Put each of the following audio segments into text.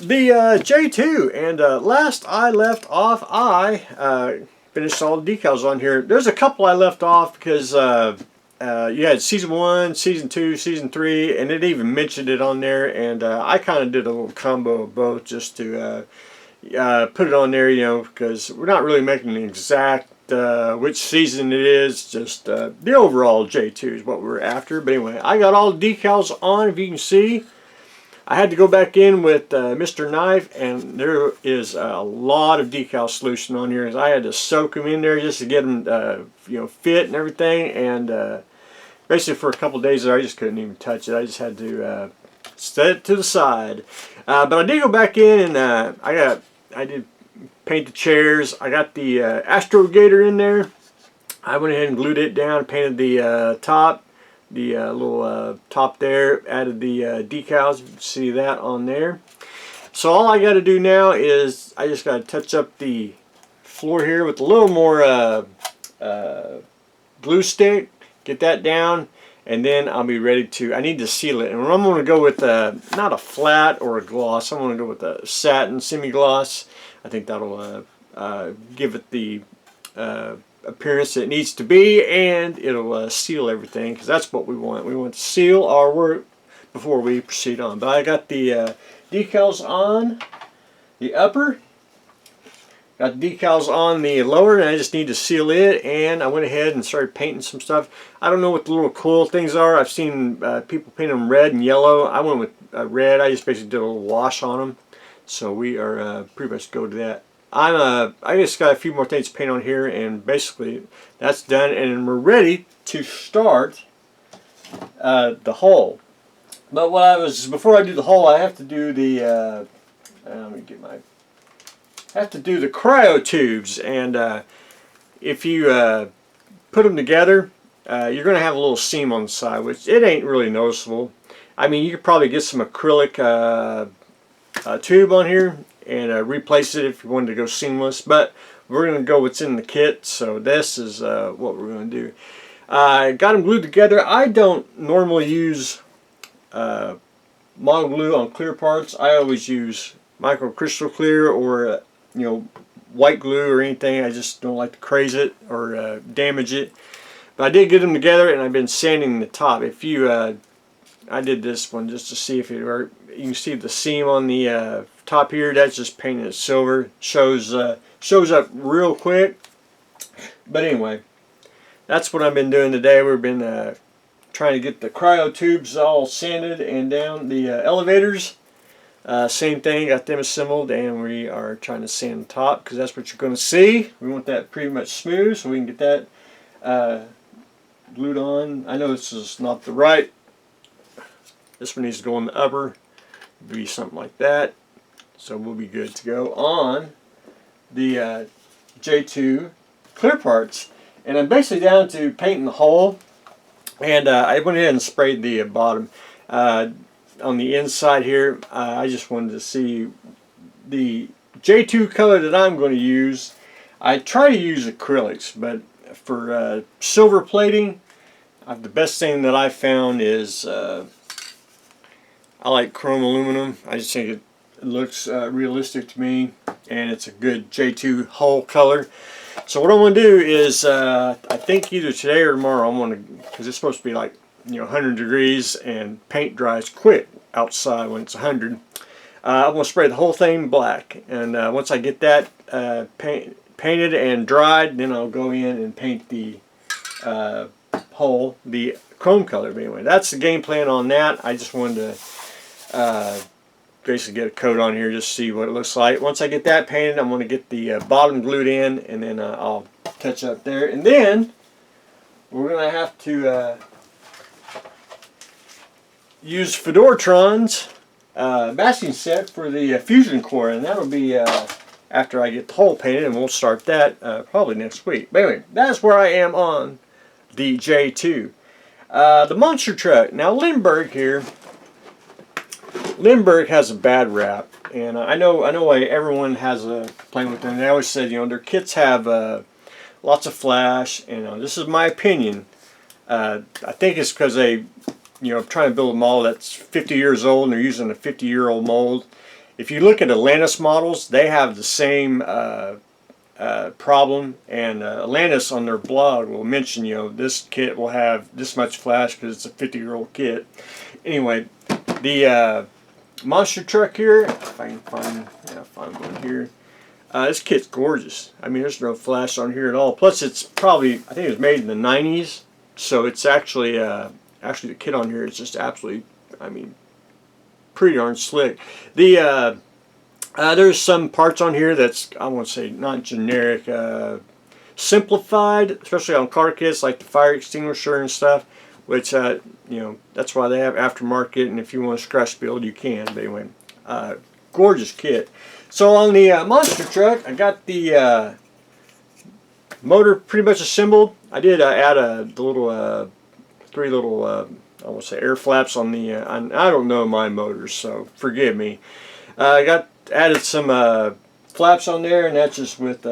the J2, and last I left off, I finished all the decals on here. There's a couple I left off because you had season 1, season 2, season 3, and it even mentioned it on there, and I kind of did a little combo of both just to put it on there, you know, because we're not really making an exact which season it is, just the overall J2 is what we're after. But anyway, I got all the decals on, if you can see. I had to go back in with Mr. Knife, and there is a lot of decal solution on here. I had to soak them in there just to get them, you know, fit and everything. And basically, for a couple of days there, I just couldn't even touch it. I just had to set it to the side. But I did go back in, and I did paint the chairs. I got the Astrogator in there. I went ahead and glued it down, painted the top. The little top there, added the decals. You can see that on there. So all I got to do now is I just got to touch up the floor here with a little more glue stick, get that down, and then I'll be ready to, I need to seal it. And I'm going to go with not a flat or a gloss. I'm going to go with a satin semi-gloss. I think that'll give it the appearance it needs to be, and it'll seal everything, because that's what we want. We want to seal our work before we proceed on. But I got the decals on the upper, got the decals on the lower, and I just need to seal it. And I went ahead and started painting some stuff. I don't know what the little coil things are. I've seen people paint them red and yellow. I went with red. I just basically did a little wash on them. So we are pretty much go to that. I just got a few more things to paint on here, and basically that's done, and we're ready to start the hull. But before I do the hull, I have to do the let me get my, have to do the cryo tubes. And if you put them together, you're going to have a little seam on the side, which it ain't really noticeable. I mean, you could probably get some acrylic tube on here and replace it if you wanted to go seamless, but we're going to go what's in the kit, so this is what we're going to do. I got them glued together. I don't normally use model glue on clear parts. I always use micro crystal clear or you know, white glue or anything. I just don't like to craze it or damage it. But I did get them together, and I've been sanding the top. If you I did this one just to see if it worked. You can see the seam on the top here. That's just painted silver. Shows up real quick. But anyway, that's what I've been doing today. We've been trying to get the cryo tubes all sanded, and down the elevators. Same thing. Got them assembled, and we are trying to sand the top because that's what you're going to see. We want that pretty much smooth, so we can get that glued on. I know this is not the right. This one needs to go on the upper, be something like that. So we'll be good to go on the J2 clear parts. And I'm basically down to painting the hull. And I went ahead and sprayed the bottom. On the inside here, I just wanted to see the J2 color that I'm going to use. I try to use acrylics, but for silver plating, the best thing that I found is I like chrome aluminum. I just think it looks realistic to me, and it's a good J2 hull color. So what I'm going to do is, I think either today or tomorrow, I'm going to, because it's supposed to be like, you know, 100 degrees, and paint dries quick outside when it's 100. I'm going to spray the whole thing black, and once I get that painted and dried, then I'll go in and paint the hull the chrome color. But anyway, that's the game plan on that. I just wanted to basically get a coat on here just to see what it looks like. Once I get that painted, I'm going to get the bottom glued in, and then I'll touch up there. And then we're going to have to use Fedortron's masking set for the fusion core, and that'll be after I get the hull painted, and we'll start that probably next week. But anyway, that's where I am on the J2. The monster truck. Now Lindbergh here. Lindbergh has a bad rap, and I know why everyone has a complaint with them. They always said, you know, their kits have lots of flash, and this is my opinion. I think it's because they, you know, trying to build a model that's 50 years old, and they're using a 50-year-old mold, if you look at Atlantis models, they have the same problem, and Atlantis on their blog will mention, you know, this kit will have this much flash because it's a 50-year-old kit. Anyway, the monster truck here, if I can find one here. This kit's gorgeous. I mean, there's no flash on here at all. Plus, it's probably, I think it was made in the 90s, so it's actually the kit on here is just absolutely, I mean, pretty darn slick. There's some parts on here that's, I won't say not generic, simplified, especially on car kits like the fire extinguisher and stuff, which you know, that's why they have aftermarket, and if you want to scratch build you can. But anyway, gorgeous kit. So on the monster truck, I got the motor pretty much assembled. I did add the little 3 little I won't say air flaps on the I don't know my motors, so forgive me. I added some flaps on there, and that's just with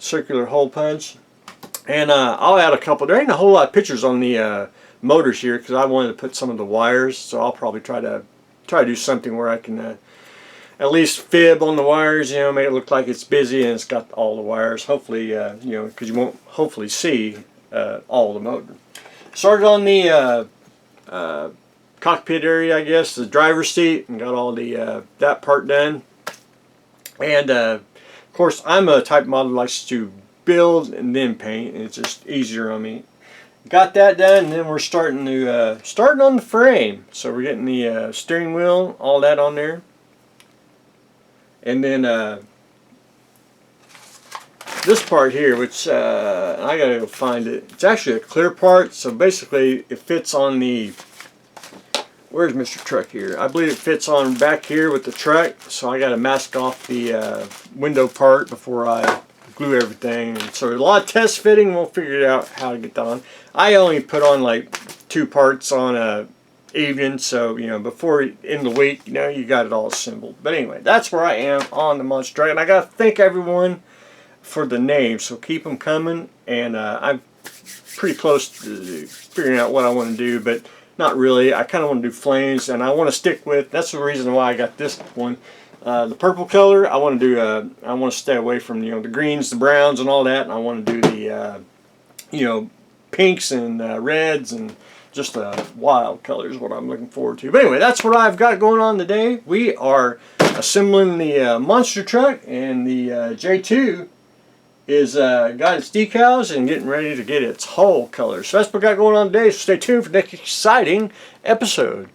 circular hole punch. And I'll add a couple. There ain't a whole lot of pictures on the motors here because I wanted to put some of the wires, so I'll probably try to do something where I can at least fib on the wires, you know, make it look like it's busy and it's got all the wires. Hopefully, you know, because you won't hopefully see all the motor. Started on the cockpit area, I guess, the driver's seat, and got all the that part done. And of course, I'm a type of model that likes to build and then paint, and it's just easier on me. Got that done, and then we're starting on the frame. So we're getting the steering wheel, all that on there. And then this part here, which I gotta go find it. It's actually a clear part, so basically it fits on the. Where's Mr. Truck here? I believe it fits on back here with the truck, so I gotta mask off the window part before I glue everything. And so a lot of test fitting. We'll figure out how to get that on. I only put on like 2 parts on a evening, so you know, before in the week, you know, you got it all assembled. But anyway, that's where I am on the monster truck, and I gotta thank everyone for the names, so keep them coming. And I'm pretty close to figuring out what I want to do, but not really. I kind of want to do flames, and I want to stick with. That's the reason why I got this one, the purple color. I want to do. I want to stay away from, you know, the greens, the browns, and all that. And I want to do the you know, pinks and reds and just wild colors, what I'm looking forward to. But anyway, that's what I've got going on today. We are assembling the monster truck, and the J2 is got its decals and getting ready to get its hull color. So that's what I got going on today. So stay tuned for the next exciting episode.